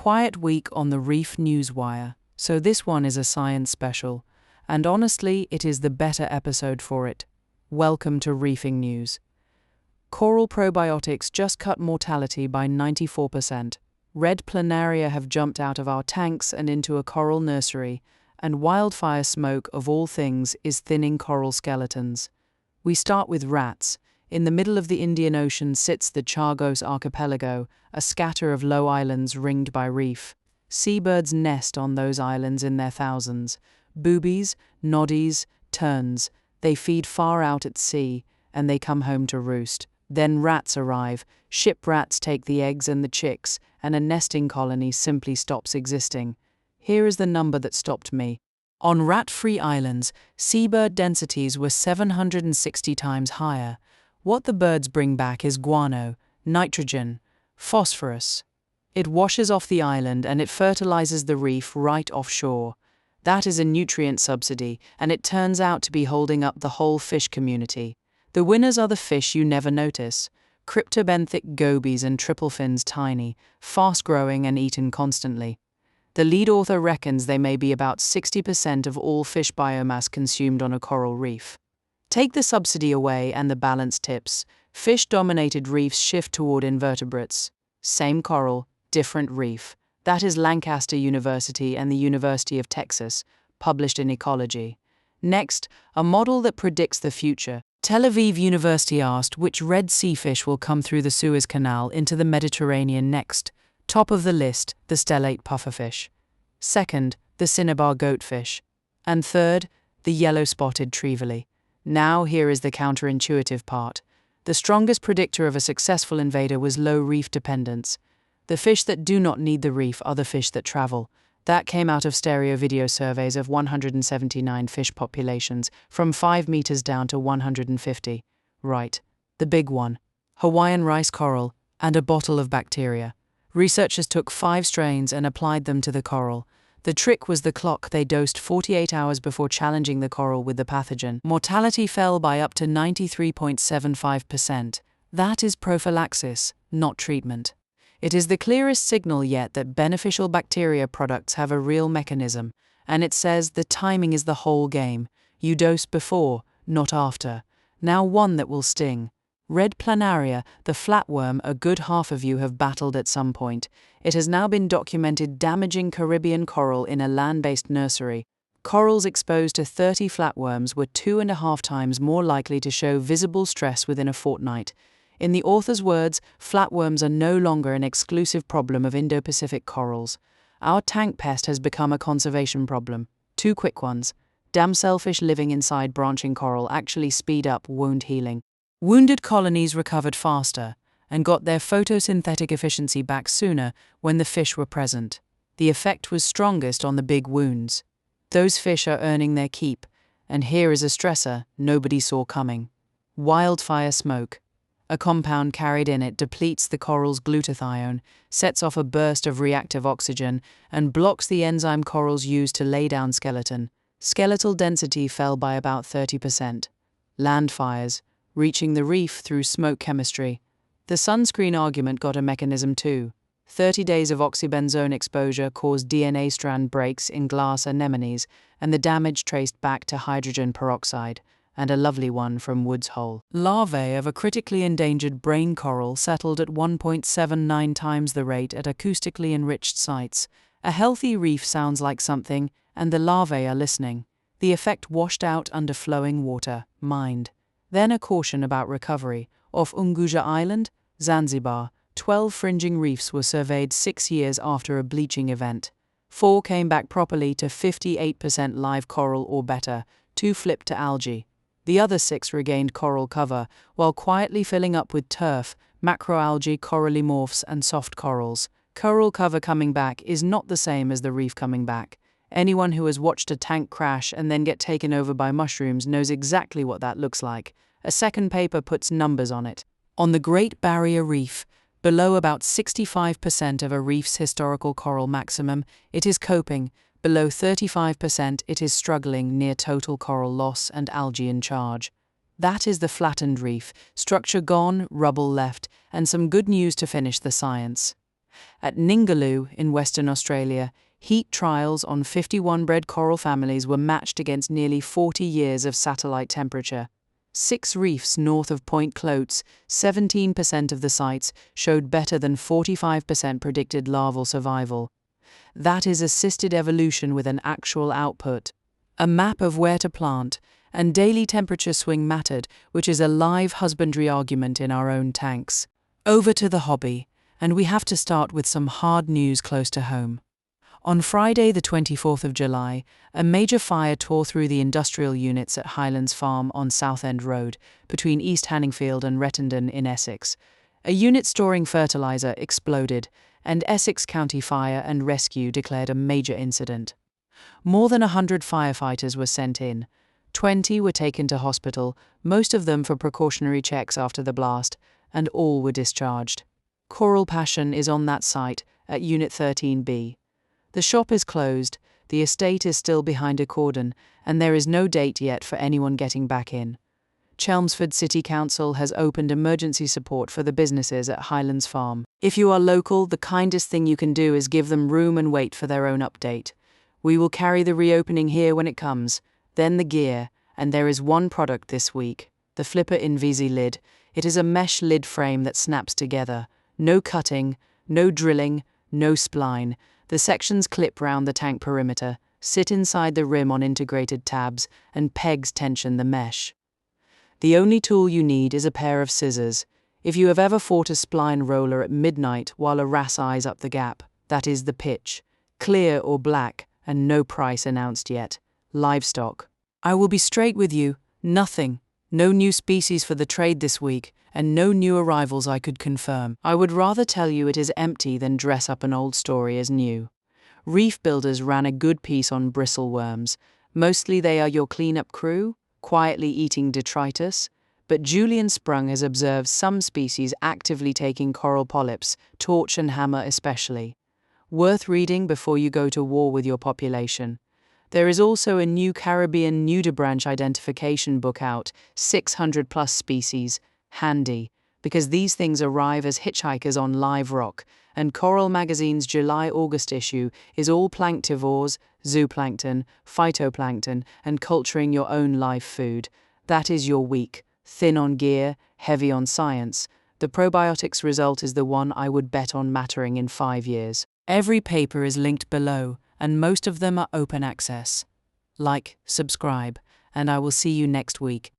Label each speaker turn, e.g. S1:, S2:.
S1: quiet week on the Reef News Wire, so this one is a science special, and honestly, it is the better episode for it. Welcome to Reefing News. Coral probiotics just cut mortality by 94%. Red planaria have jumped out of our tanks and into a coral nursery, and wildfire smoke, of all things, is thinning coral skeletons. We start with rats. In the middle of the Indian Ocean sits the Chagos archipelago, a scatter of low islands ringed by reef. Seabirds nest on those islands in their thousands. Boobies, noddies, terns. They feed far out at sea, and they come home to roost. Then rats arrive. Ship rats take the eggs and the chicks, and a nesting colony simply stops existing. Here is the number that stopped me. On rat-free islands, seabird densities were 760 times higher. What the birds bring back is guano, nitrogen, phosphorus. It washes off the island and it fertilizes the reef right offshore. That is a nutrient subsidy, and it turns out to be holding up the whole fish community. The winners are the fish you never notice. Cryptobenthic gobies and triple fins tiny, fast-growing and eaten constantly. The lead author reckons they may be about 60% of all fish biomass consumed on a coral reef. Take the subsidy away and the balance tips. Fish-dominated reefs shift toward invertebrates. Same coral, different reef. That is Lancaster University and the University of Texas, published in Ecology. Next, a model that predicts the future. Tel Aviv University asked which red sea fish will come through the Suez Canal into the Mediterranean next. Top of the list, the stellate pufferfish. Second, the cinnabar goatfish. And third, the yellow-spotted trevally. Now here is the counterintuitive part. The strongest predictor of a successful invader was low reef dependence. The fish that do not need the reef are the fish that travel. That came out of stereo video surveys of 179 fish populations, from 5 meters down to 150. Right, the big one. Hawaiian rice coral and a bottle of bacteria. Researchers took 5 strains and applied them to the coral. The trick was the clock. They dosed 48 hours before challenging the coral with the pathogen. Mortality fell by up to 93.75%. That is prophylaxis, not treatment. It is the clearest signal yet that beneficial bacteria products have a real mechanism, and it says the timing is the whole game. You dose before, not after. Now one that will sting. Red planaria, the flatworm, a good half of you have battled at some point. It has now been documented damaging Caribbean coral in a land-based nursery. Corals exposed to 30 flatworms were 2.5 times more likely to show visible stress within a fortnight. In the author's words, flatworms are no longer an exclusive problem of Indo-Pacific corals. Our tank pest has become a conservation problem. 2 quick ones. Damselfish living inside branching coral actually speed up wound healing. Wounded colonies recovered faster and got their photosynthetic efficiency back sooner when the fish were present. The effect was strongest on the big wounds. Those fish are earning their keep, and here is a stressor nobody saw coming. Wildfire smoke. A compound carried in it depletes the coral's glutathione, sets off a burst of reactive oxygen, and blocks the enzyme corals use to lay down skeleton. Skeletal density fell by about 30%. Land fires. Reaching the reef through smoke chemistry. The sunscreen argument got a mechanism too. 30 days of oxybenzone exposure caused DNA strand breaks in glass anemones, and the damage traced back to hydrogen peroxide, and a lovely one from Woods Hole. Larvae of a critically endangered brain coral settled at 1.79 times the rate at acoustically enriched sites. A healthy reef sounds like something, and the larvae are listening. The effect washed out under flowing water. Mind. Then a caution about recovery. Off Unguja Island, Zanzibar, 12 fringing reefs were surveyed 6 years after a bleaching event. 4 came back properly to 58% live coral or better, 2 flipped to algae. The other 6 regained coral cover, while quietly filling up with turf, macroalgae, corallimorphs, and soft corals. Coral cover coming back is not the same as the reef coming back. Anyone who has watched a tank crash and then get taken over by mushrooms knows exactly what that looks like. A second paper puts numbers on it. On the Great Barrier Reef, below about 65% of a reef's historical coral maximum, it is coping. Below 35%, it is struggling near total coral loss and algae in charge. That is the flattened reef, structure gone, rubble left, and some good news to finish the science. At Ningaloo in Western Australia, heat trials on 51 bred coral families were matched against nearly 40 years of satellite temperature. 6 reefs north of Point Clotes, 17% of the sites showed better than 45% predicted larval survival. That is assisted evolution with an actual output. A map of where to plant, and daily temperature swing mattered, which is a live husbandry argument in our own tanks. Over to the hobby, and we have to start with some hard news close to home. On Friday, the 24th of July, a major fire tore through the industrial units at Highlands Farm on Southend Road, between East Hanningfield and Rettendon in Essex. A unit storing fertiliser exploded, and Essex County Fire and Rescue declared a major incident. More than 100 firefighters were sent in. 20 were taken to hospital, most of them for precautionary checks after the blast, and all were discharged. Coral Passion is on that site, at Unit 13B. The shop is closed, the estate is still behind a cordon, and there is no date yet for anyone getting back in. Chelmsford City Council has opened emergency support for the businesses at Highlands Farm. If you are local, the kindest thing you can do is give them room and wait for their own update. We will carry the reopening here when it comes, then the gear, and there is one product this week, the Flipper Invisi lid. It is a mesh lid frame that snaps together. No cutting, no drilling, no spline. The sections clip round the tank perimeter, sit inside the rim on integrated tabs, and pegs tension the mesh. The only tool you need is a pair of scissors. If you have ever fought a spline roller at midnight while a wrasse eyes up the gap, that is the pitch. Clear or black, and no price announced yet. Livestock. I will be straight with you, nothing. No new species for the trade this week, and no new arrivals I could confirm. I would rather tell you it is empty than dress up an old story as new. Reef builders ran a good piece on bristleworms. Mostly they are your cleanup crew, quietly eating detritus, but Julian Sprung has observed some species actively taking coral polyps, torch and hammer especially. Worth reading before you go to war with your population. There is also a new Caribbean nudibranch identification book out, 600 plus species, handy, because these things arrive as hitchhikers on live rock, and Coral Magazine's July-August issue is all planktivores, zooplankton, phytoplankton, and culturing your own live food. That is your week, thin on gear, heavy on science. The probiotics result is the one I would bet on mattering in 5 years. Every paper is linked below, and most of them are open access. Like, subscribe, and I will see you next week.